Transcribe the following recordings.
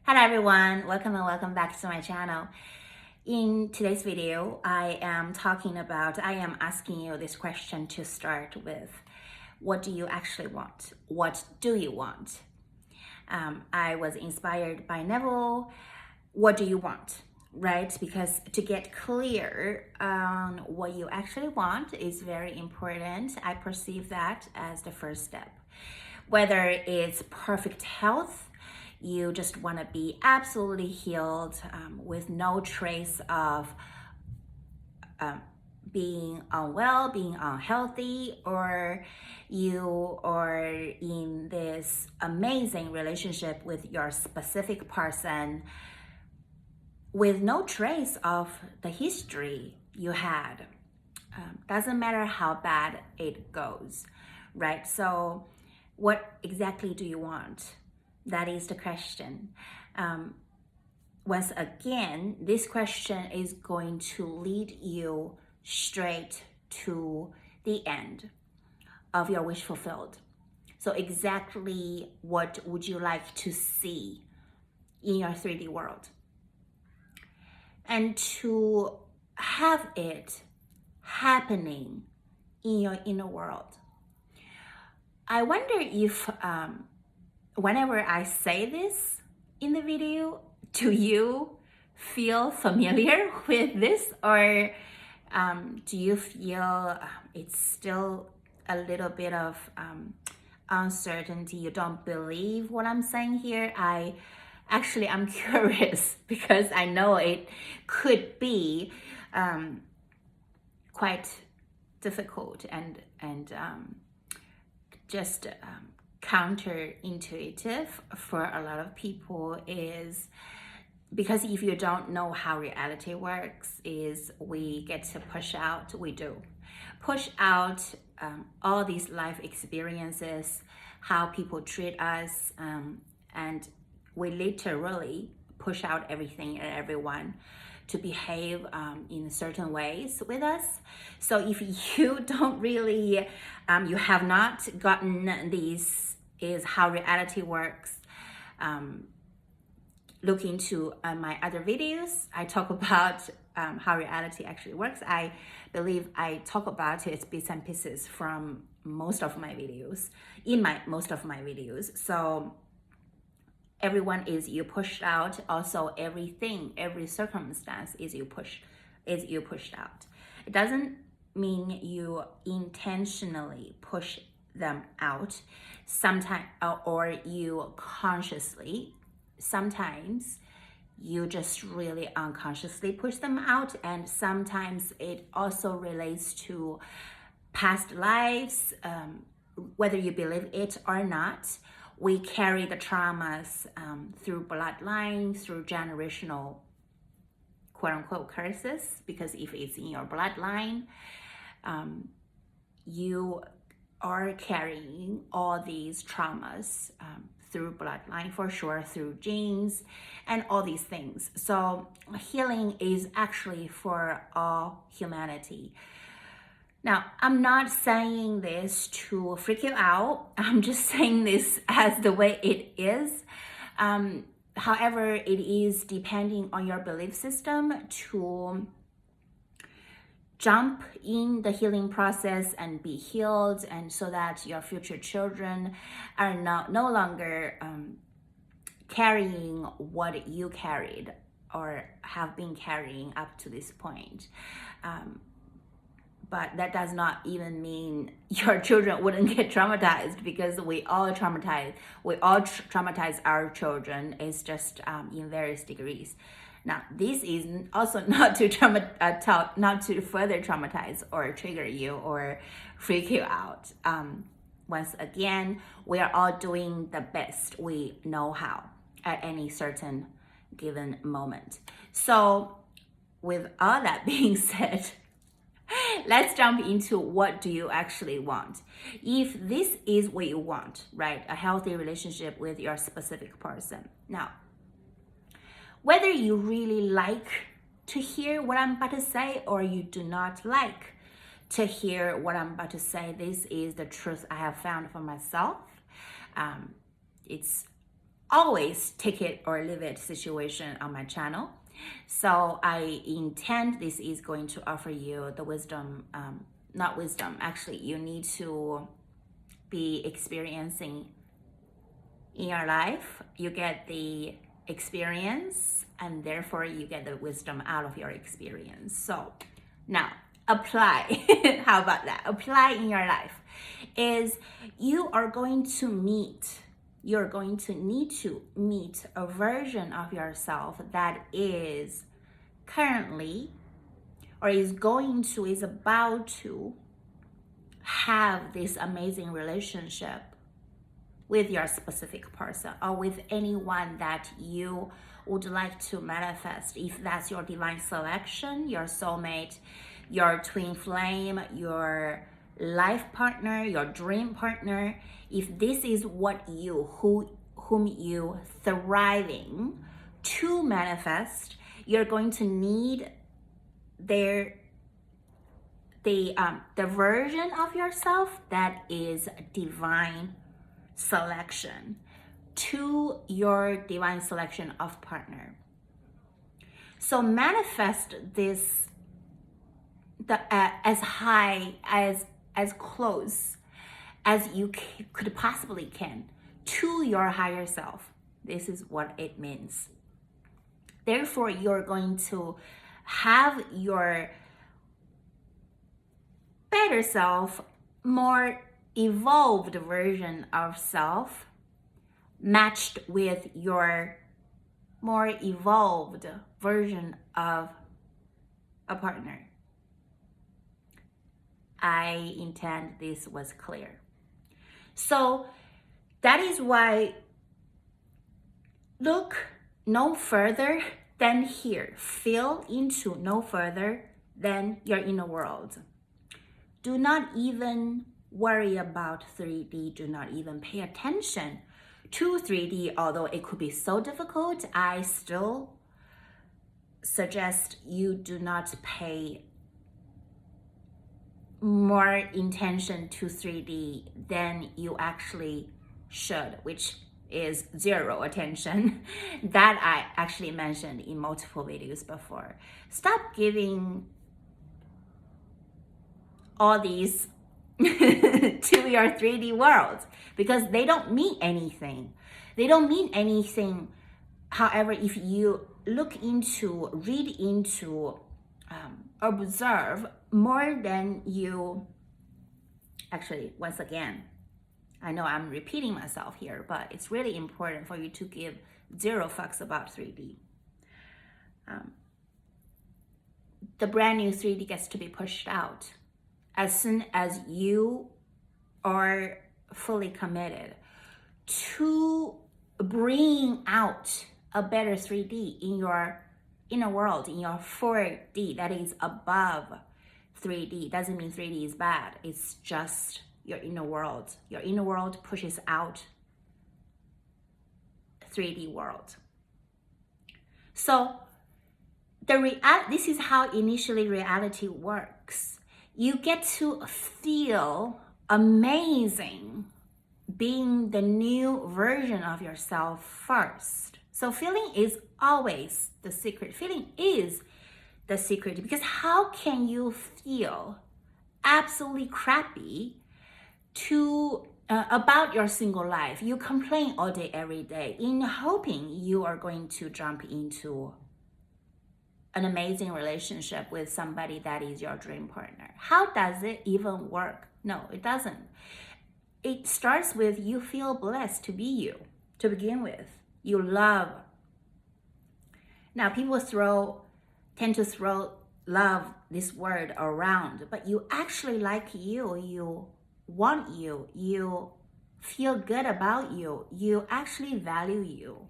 Hello everyone, welcome and welcome back to my channel. In today's video, I am asking you this question to start with. What do you actually want? What do you want? I was inspired by Neville. What do you want? Right? Because to get clear on what you actually want is very important. I perceive that as the first step. Whether it's perfect health, you just want to be absolutely healed with no trace of being unwell, being unhealthy, or you are in this amazing relationship with your specific person with no trace of the history you had. Doesn't matter how bad it goes, right? So what exactly do you want? That is the question. Once again, this question is going to lead you straight to the end of your wish fulfilled. So exactly what would you like to see in your 3D world? And to have it happening in your inner world. I wonder if whenever I say this in the video, do you feel familiar with this, or do you feel it's still a little bit of uncertainty? You don't believe what I'm saying here? I'm curious because I know it could be quite difficult and just counterintuitive for a lot of people, is because if you don't know how reality works, is we get to push out all these life experiences, how people treat us, and we literally push out everything and everyone to behave in certain ways with us. So if you don't really, you have not gotten this is how reality works, look into my other videos. I talk about how reality actually works. I believe I talk about it bits and pieces from most of my videos, So everyone is you pushed out. Also, every circumstance is you pushed out. It doesn't mean you intentionally push them out sometimes, or you consciously. Sometimes you just really unconsciously push them out, and sometimes it also relates to past lives. Whether you believe it or not, we carry the traumas through bloodline, through generational quote-unquote curses, because if it's in your bloodline, you are carrying all these traumas through bloodline, for sure, through genes and all these things. So healing is actually for all humanity. Now, I'm not saying this to freak you out. I'm just saying this as the way it is. However, it is depending on your belief system to jump in the healing process and be healed, and so that your future children are no longer carrying what you carried or have been carrying up to this point. But that does not even mean your children wouldn't get traumatized, because we all traumatize our children. It's just in various degrees. Now, this is also not to not to further traumatize or trigger you or freak you out. Once again, we are all doing the best we know how at any certain given moment. So, with all that being said, let's jump into what do you actually want. If this is what you want, right? A healthy relationship with your specific person. Now, whether you really like to hear what I'm about to say or you do not like to hear what I'm about to say, this is the truth I have found for myself. It's always take it or leave it situation on my channel. So I intend this is going to offer you the wisdom, not wisdom, actually, you need to be experiencing in your life. You get the experience, and therefore you get the wisdom out of your experience. So now apply. How about that? Apply in your life. Is you're going to need to meet a version of yourself that is currently or is about to have this amazing relationship with your specific person or with anyone that you would like to manifest. If that's your divine selection, your soulmate, your twin flame, your life partner, your dream partner, if this is what whom you thriving to manifest, you're going to need the version of yourself that is divine selection to your divine selection of partner. So manifest this as high, as close as you could possibly can to your higher self. This is what it means. Therefore, you're going to have your better self, more evolved version of self matched with your more evolved version of a partner. I intend this was clear. So that is why look no further than here. Feel into no further than your inner world. Do not even worry about 3D. Do not even pay attention to 3D, although it could be so difficult. I still suggest you do not pay more intention to 3D than you actually should, which is zero attention. That I actually mentioned in multiple videos before. Stop giving all these to your 3D world because they don't mean anything. They don't mean anything. However, if you look into, read into, observe more than you actually, once again, I know I'm repeating myself here, but it's really important for you to give zero fucks about 3D. The brand new 3D gets to be pushed out as soon as you are fully committed to bring out a better 3D in your inner world, in your 4D that is above 3D. Doesn't mean 3D is bad. It's just your inner world. Your inner world pushes out 3D world. So this is how initially reality works. You get to feel amazing being the new version of yourself first. So feeling is always the secret. Feeling is the secret, because how can you feel absolutely crappy about your single life? You complain all day, every day, in hoping you are going to jump into an amazing relationship with somebody that is your dream partner. How does it even work? No, it doesn't. It starts with you feel blessed to be you, to begin with. You love. Now, people tend to throw love, this word, around, but you actually like you. You want you. You feel good about you. You actually value you.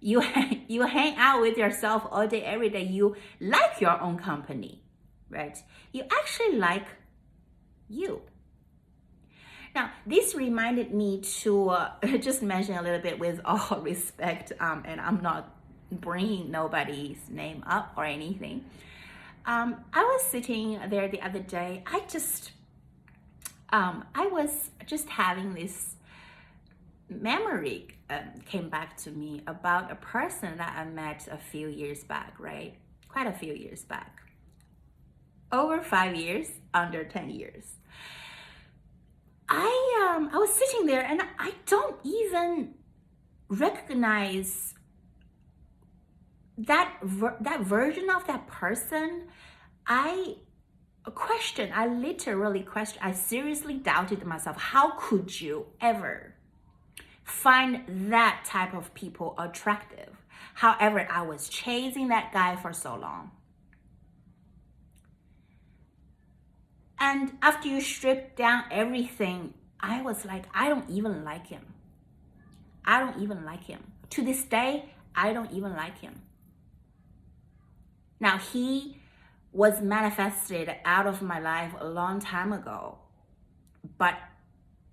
You hang out with yourself all day, every day. You like your own company, right? You actually like you. Now, this reminded me to just mention a little bit with all respect, and I'm not bringing nobody's name up or anything. I was sitting there the other day. I was just having this memory came back to me about a person that I met a few years back, right? Quite a few years back. Over 5 years, under 10 years. I was sitting there and I don't even recognize that version of that person. I literally questioned, I seriously doubted myself. How could you ever find that type of people attractive? However, I was chasing that guy for so long. And after you strip down everything, I was like, I don't even like him. I don't even like him. To this day, I don't even like him. Now, he was manifested out of my life a long time ago, but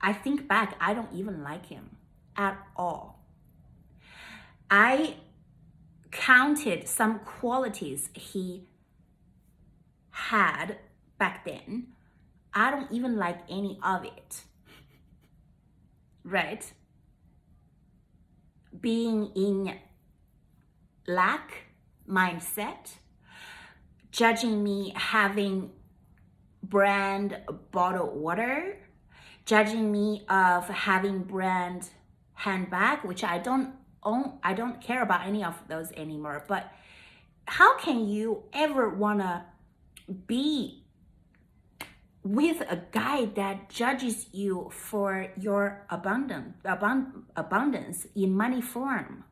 I think back, I don't even like him at all. I counted some qualities he had back then. I don't even like any of it, right? Being in lack mindset, judging me having brand bottled water, judging me of having brand handbag, which I don't own. I don't care about any of those anymore. But how can you ever wanna be with a guy that judges you for your abundance in money form?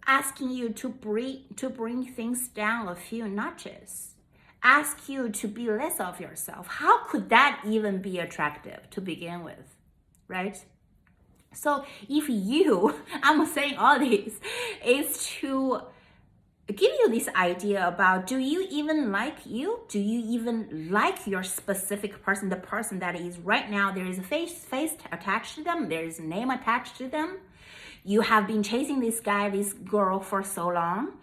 Asking you to bring things down a few notches, ask you to be less of yourself. How could that even be attractive to begin with, right? So if you, I'm saying all this is to give you this idea about, do you even like you? Do you even like your specific person, the person that is right now? There is a face attached to them. There is a name attached to them. You have been chasing this guy, this girl for so long.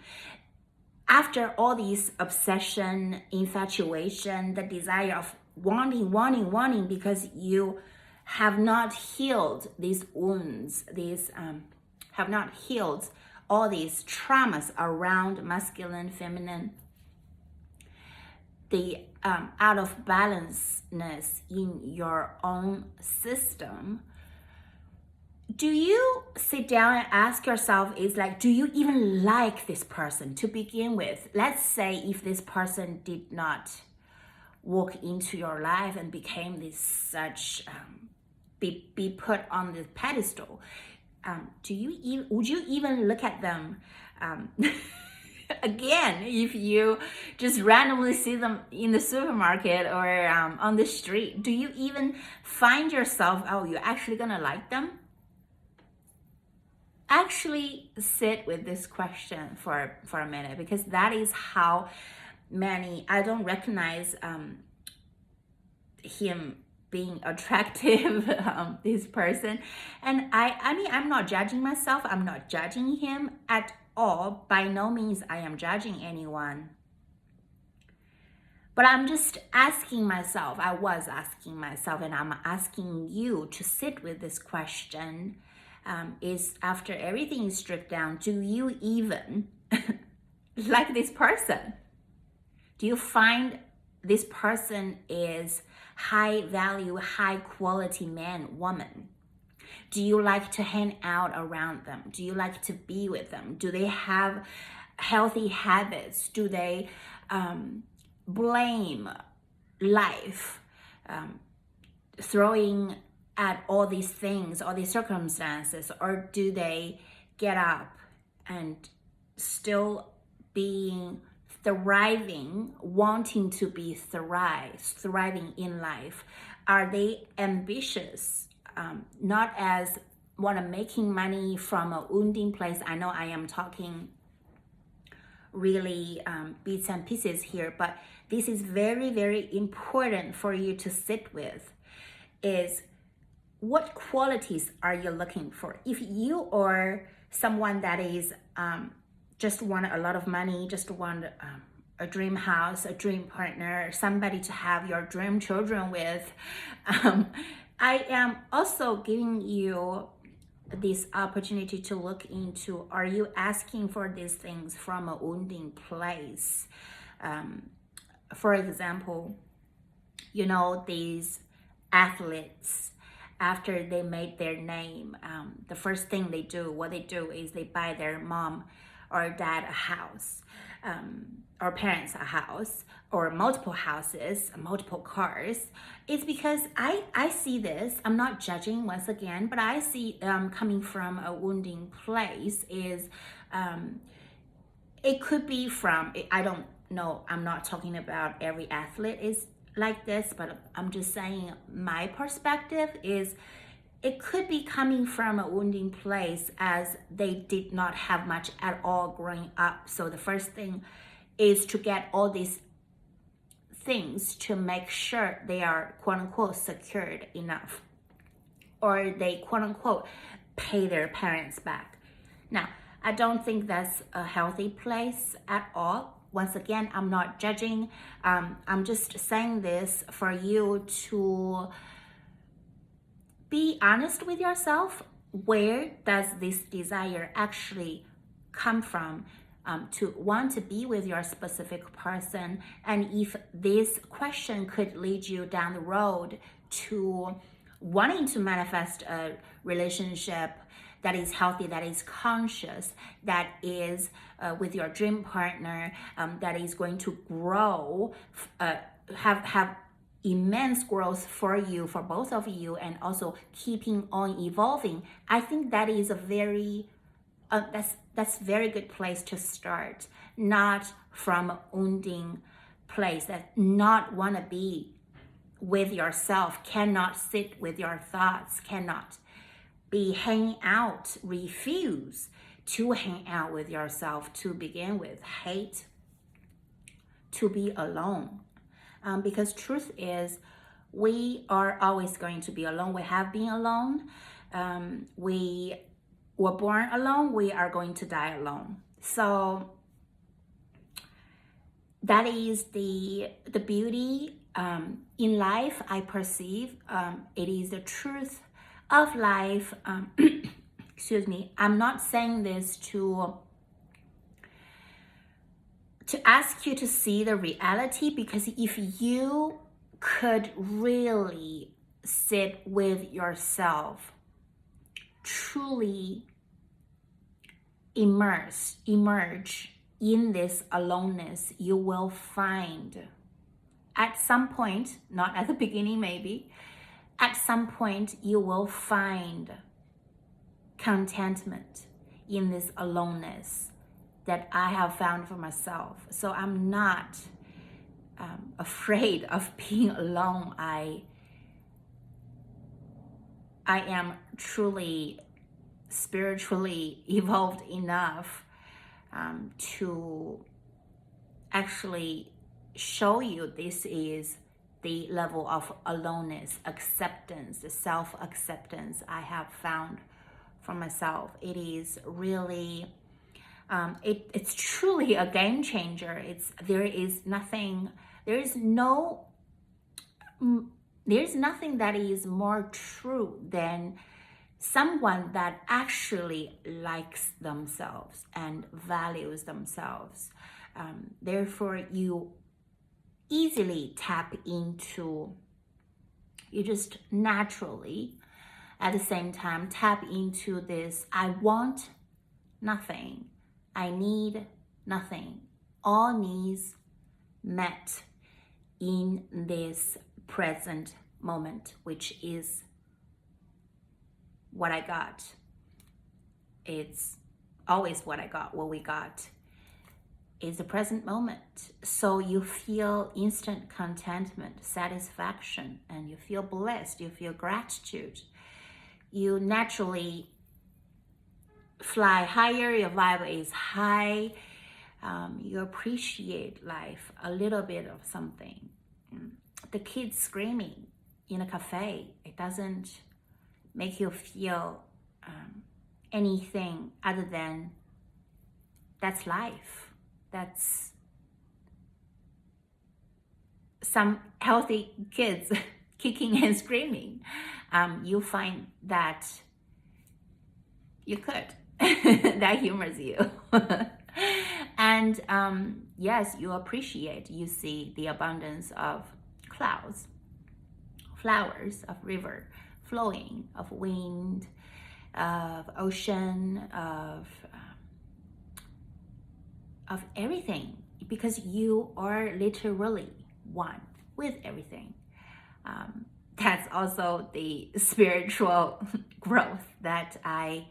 After all this obsession, infatuation, the desire of wanting, because you have not healed these wounds, have not healed all these traumas around masculine, feminine, the out of balanceness in your own system. Do you sit down and ask yourself, do you even like this person to begin with? Let's say if this person did not walk into your life and became be put on this pedestal, would you even look at them again if you just randomly see them in the supermarket or on the street? Do you even find yourself, you're actually gonna like them? Actually sit with this question for a minute, because that is how many, I don't recognize him being attractive, this person. And I mean, I'm not judging myself. I'm not judging him at all. By no means I am judging anyone. But I'm just asking myself, I was asking myself, and I'm asking you to sit with this question. Is after everything is stripped down, do you even like this person? Do you find this person is high value, high quality man, woman? Do you like to hang out around them? Do you like to be with them? Do they have healthy habits? Do they blame life, throwing at all these things, all these circumstances, or do they get up and still being thriving, wanting to be thriving in life? Are they ambitious, not as making money from a wounding place? I know I am talking really bits and pieces here, but this is very, very important for you to sit with, is what qualities are you looking for? If you are someone that is just want a lot of money, just want a dream house, a dream partner, somebody to have your dream children with, I am also giving you this opportunity to look into, are you asking for these things from a wounding place? For example, these athletes, after they made their name, the first thing what they do is they buy their mom or dad a house, or parents a house, or multiple houses, multiple cars. It's because I see this, I'm not judging once again, but I see coming from a wounding place is, it could be from, I don't know, I'm not talking about every athlete is like this, but I'm just saying my perspective is, it could be coming from a wounding place, as they did not have much at all growing up. So the first thing is to get all these things to make sure they are quote unquote secured enough, or they quote unquote pay their parents back. Now, I don't think that's a healthy place at all. Once again, I'm not judging. I'm just saying this for you to be honest with yourself. Where does this desire actually come from, to want to be with your specific person? And if this question could lead you down the road to wanting to manifest a relationship that is healthy, that is conscious, that is with your dream partner, that is going to grow, have immense growth for you, for both of you, and also keeping on evolving. I think that is a very that's very good place to start, not from a wounding place, that not want to be with yourself, cannot sit with your thoughts, cannot be hanging out, refuse to hang out with yourself to begin with, hate to be alone. Because truth is, we are always going to be alone. We have been alone. We were born alone. We are going to die alone. So that is the beauty in life, I perceive. It is the truth of life. Excuse me. I'm not saying this to ask you to see the reality, because if you could really sit with yourself, truly emerge in this aloneness, you will find at some point, not at the beginning maybe, at some point you will find contentment in this aloneness that I have found for myself. So I'm not afraid of being alone. I am truly spiritually evolved enough to actually show you this is the level of aloneness, acceptance, the self-acceptance I have found for myself. It is really it's truly a game changer. There is nothing that is more true than someone that actually likes themselves and values themselves. Therefore, you easily tap into, you just naturally at the same time tap into this, I want nothing, I need nothing, all needs met in this present moment, which is what I got. It's always what I got. What we got is the present moment. So you feel instant contentment, satisfaction, and you feel blessed, you feel gratitude. You naturally fly higher, your vibe is high. You appreciate life, a little bit of something. The kids screaming in a cafe, it doesn't make you feel anything other than that's life. That's some healthy kids kicking and screaming, you find that you could. That humors you. And yes, you appreciate, you see the abundance of clouds, flowers, of river flowing, of wind, of ocean, of everything, because you are literally one with everything. That's also the spiritual growth that I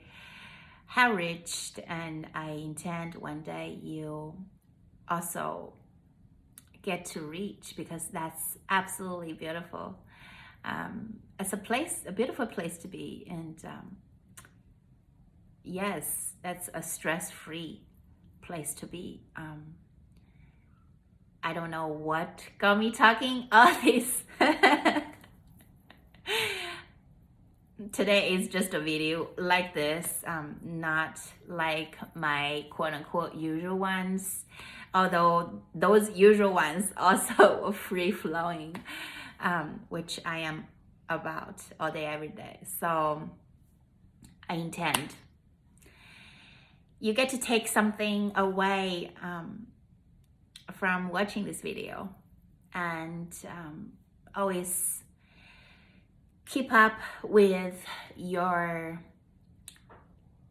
have reached, and I intend one day you also get to reach, because that's absolutely beautiful. It's a beautiful place to be, and yes, that's a stress-free place to be. I don't know what got me talking all this. Today is just a video like this, not like my quote-unquote usual ones, although those usual ones also are free-flowing, which I am about all day, every day. So I intend you get to take something away from watching this video, and always keep up with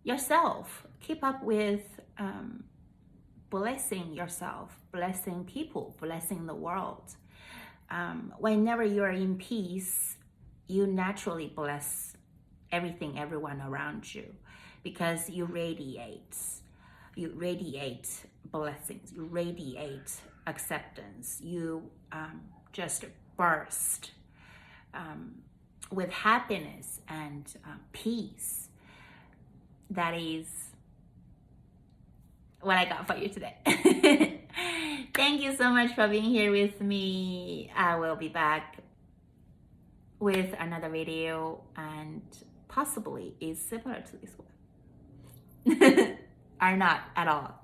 yourself. Keep up with blessing yourself, blessing people, blessing the world. Whenever you're in peace, you naturally bless everything, everyone around you, because you radiate blessings, you radiate acceptance, you just burst with happiness and peace. That is what I got for you today. Thank you so much for being here with me. I will be back with another video, and possibly is similar to this one. Are not at all.